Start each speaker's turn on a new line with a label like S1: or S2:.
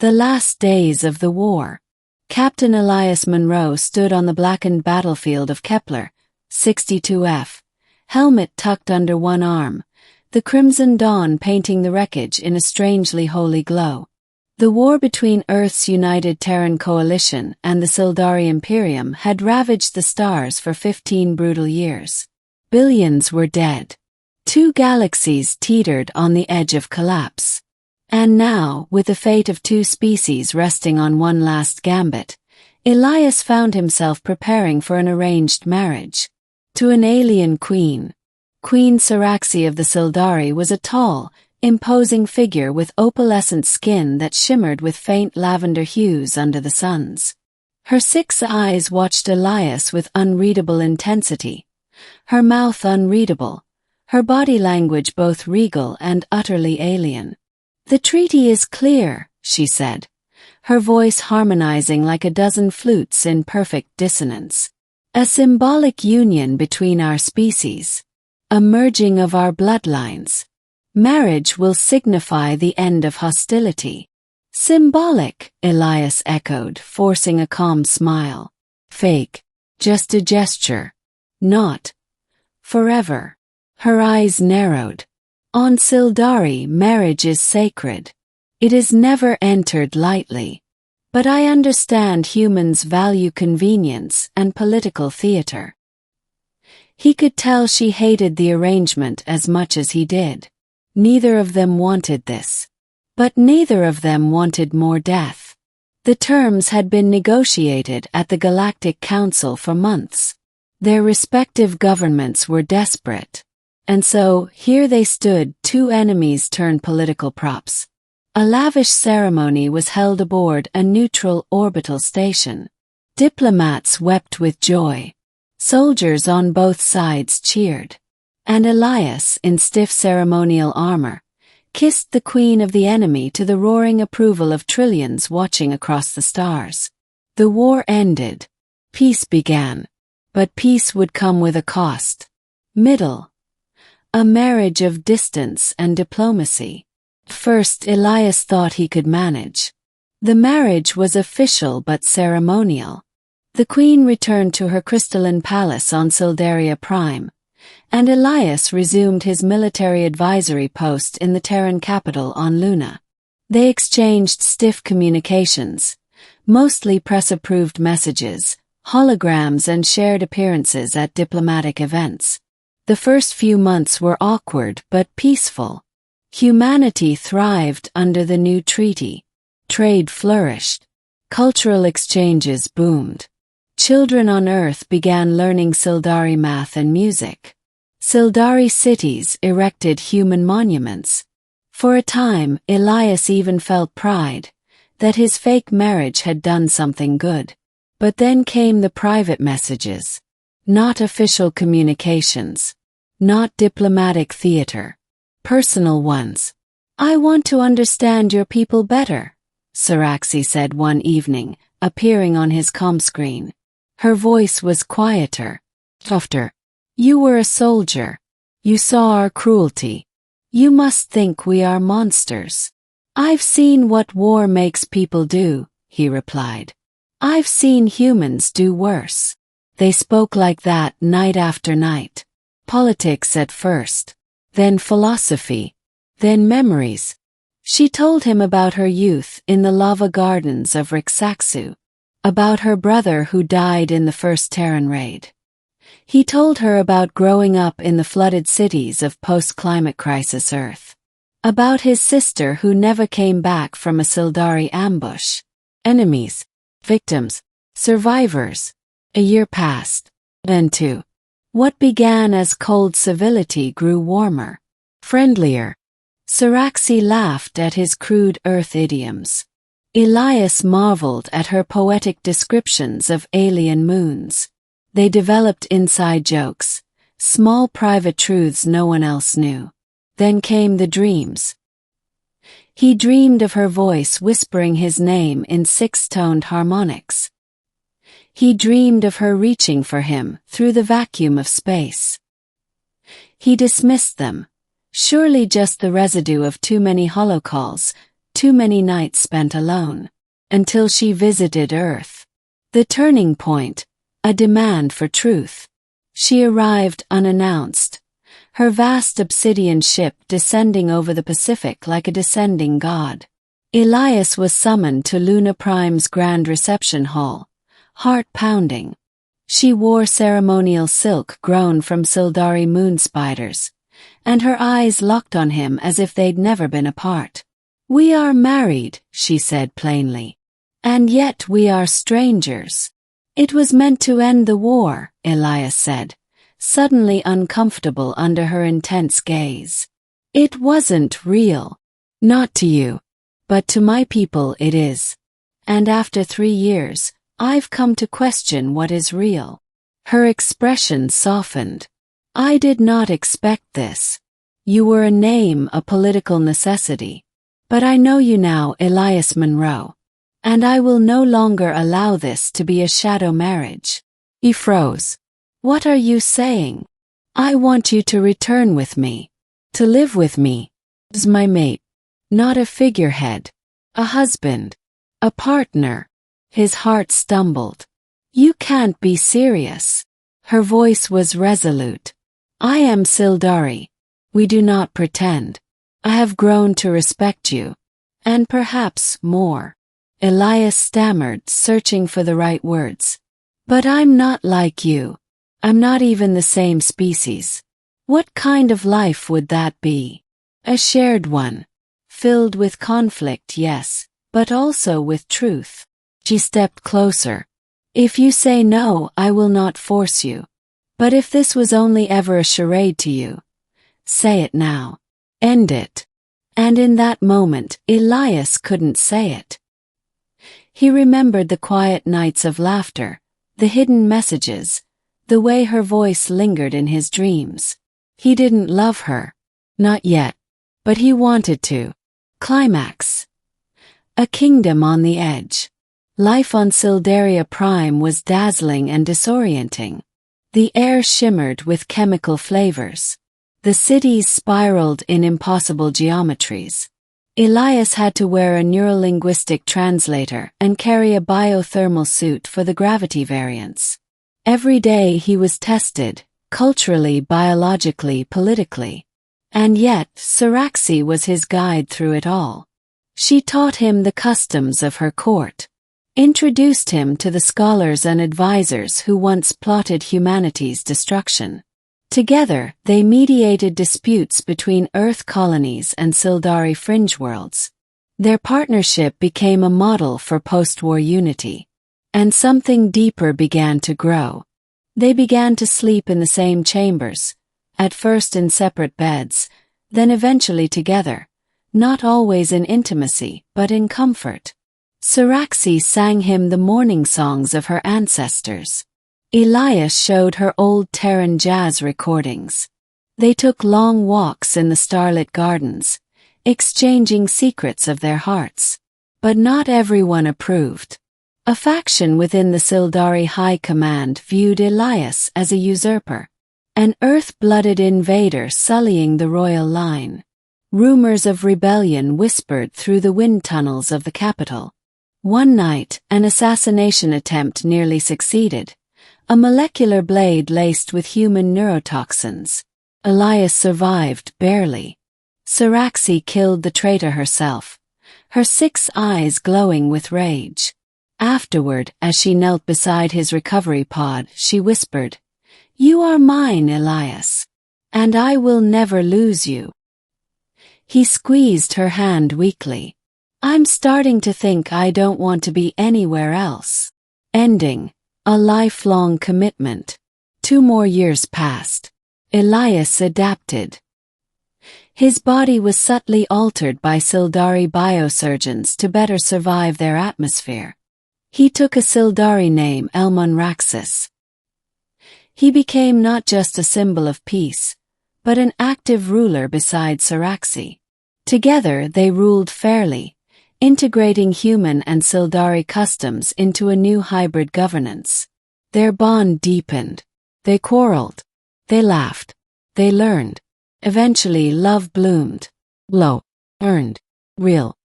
S1: The last days of the war. Captain Elias Munro stood on the blackened battlefield of Kepler, 62F, helmet tucked under one arm, the crimson dawn painting the wreckage in a strangely holy glow. The war between Earth's united Terran coalition and the Sildari Imperium had ravaged the stars for 15 brutal years. Billions were dead. 2 galaxies teetered on the edge of collapse. And now, with the fate of 2 species resting on one last gambit, Elias found himself preparing for an arranged marriage. To an alien queen. Queen Saraxi of the Sildari was a tall, imposing figure with opalescent skin that shimmered with faint lavender hues under the suns. Her 6 eyes watched Elias with unreadable intensity, her mouth unreadable, her body language both regal and utterly alien. "The treaty is clear," she said, her voice harmonizing like a dozen flutes in perfect dissonance. "A symbolic union between our species. A merging of our bloodlines. Marriage will signify the end of hostility." "Symbolic," Elias echoed, forcing a calm smile. "Fake. Just a gesture. Not forever." Her eyes narrowed. "On Sildari, marriage is sacred. It is never entered lightly. But I understand humans value convenience and political theater." He could tell she hated the arrangement as much as he did. Neither of them wanted this. But neither of them wanted more death. The terms had been negotiated at the Galactic Council for months. Their respective governments were desperate. And so, here they stood, 2 enemies turned political props. A lavish ceremony was held aboard a neutral orbital station. Diplomats wept with joy. Soldiers on both sides cheered. And Elias, in stiff ceremonial armor, kissed the queen of the enemy to the roaring approval of trillions watching across the stars. The war ended. Peace began. But peace would come with a cost. A marriage of distance and diplomacy. First, Elias thought he could manage. The marriage was official but ceremonial. The queen returned to her crystalline palace on Sildaria Prime, and Elias resumed his military advisory post in the Terran capital on Luna. They exchanged stiff communications, mostly press-approved messages, holograms and shared appearances at diplomatic events. The first few months were awkward but peaceful. Humanity thrived under the new treaty. Trade flourished. Cultural exchanges boomed. Children on Earth began learning Sildari math and music. Sildari cities erected human monuments. For a time, Elias even felt pride that his fake marriage had done something good. But then came the private messages. Not official communications. Not diplomatic theater. Personal ones. "I want to understand your people better," Saraxi said one evening, appearing on his comm screen. Her voice was quieter, softer. "You were a soldier. You saw our cruelty. You must think we are monsters." "I've seen what war makes people do," he replied. "I've seen humans do worse." They spoke like that night after night. Politics at first. Then philosophy. Then memories. She told him about her youth in the lava gardens of Rixaxu. About her brother who died in the first Terran raid. He told her about growing up in the flooded cities of post-climate crisis Earth. About his sister who never came back from a Sildari ambush. Enemies. Victims. Survivors. A year passed. Then 2. What began as cold civility grew warmer. Friendlier. Saraxi laughed at his crude Earth idioms. Elias marveled at her poetic descriptions of alien moons. They developed inside jokes, small private truths no one else knew. Then came the dreams. He dreamed of her voice whispering his name in 6-toned harmonics. He dreamed of her reaching for him through the vacuum of space. He dismissed them, surely just the residue of too many holocalls, too many nights spent alone. Until she visited Earth. The turning point, a demand for truth. She arrived unannounced, her vast obsidian ship descending over the Pacific like a descending god. Elias was summoned to Luna Prime's grand reception hall, heart pounding. She wore ceremonial silk grown from Sildari moon spiders, and her eyes locked on him as if they'd never been apart. "We are married," she said plainly. "And yet we are strangers." "It was meant to end the war," Elias said, suddenly uncomfortable under her intense gaze. "It wasn't real. Not to you. But to my people it is. And after 3 years, I've come to question what is real." Her expression softened. "I did not expect this. You were a name, a political necessity. But I know you now, Elias Monroe. And I will no longer allow this to be a shadow marriage." He froze. "What are you saying?" "I want you to return with me. To live with me. As my mate. Not a figurehead. A husband. A partner." His heart stumbled. "You can't be serious." Her voice was resolute. "I am Sildari. We do not pretend. I have grown to respect you. And perhaps more." Elias stammered, searching for the right words. "But I'm not like you. I'm not even the same species." "What kind of life would that be?" "A shared one. Filled with conflict, yes, but also with truth." She stepped closer. "If you say no, I will not force you. But if this was only ever a charade to you, say it now. End it." And in that moment, Elias couldn't say it. He remembered the quiet nights of laughter, the hidden messages, the way her voice lingered in his dreams. He didn't love her. Not yet. But he wanted to. Climax. A kingdom on the edge. Life on Sildaria Prime was dazzling and disorienting. The air shimmered with chemical flavors. The cities spiraled in impossible geometries. Elias had to wear a neurolinguistic translator and carry a biothermal suit for the gravity variance. Every day he was tested, culturally, biologically, politically. And yet, Saraxi was his guide through it all. She taught him the customs of her court. Introduced him to the scholars and advisors who once plotted humanity's destruction. Together, they mediated disputes between Earth colonies and Sildari fringe worlds. Their partnership became a model for post-war unity. And something deeper began to grow. They began to sleep in the same chambers, at first in separate beds, then eventually together, not always in intimacy, but in comfort. Saraxi sang him the morning songs of her ancestors. Elias showed her old Terran jazz recordings. They took long walks in the starlit gardens, exchanging secrets of their hearts. But not everyone approved. A faction within the Sildari High Command viewed Elias as a usurper, an earth-blooded invader sullying the royal line. Rumors of rebellion whispered through the wind tunnels of the capital. One night, an assassination attempt nearly succeeded. A molecular blade laced with human neurotoxins. Elias survived, barely. Saraxi killed the traitor herself, her 6 eyes glowing with rage. Afterward, as she knelt beside his recovery pod, she whispered, "You are mine, Elias. And I will never lose you." He squeezed her hand weakly. "I'm starting to think I don't want to be anywhere else." Ending. A lifelong commitment. 2 more years passed. Elias adapted. His body was subtly altered by Sildari biosurgeons to better survive their atmosphere. He took a Sildari name, Elmonraxis. He became not just a symbol of peace, but an active ruler beside Saraxi. Together they ruled fairly, integrating human and Sildari customs into a new hybrid governance. Their bond deepened. They quarreled. They laughed. They learned. Eventually love bloomed. Low. Earned. Real.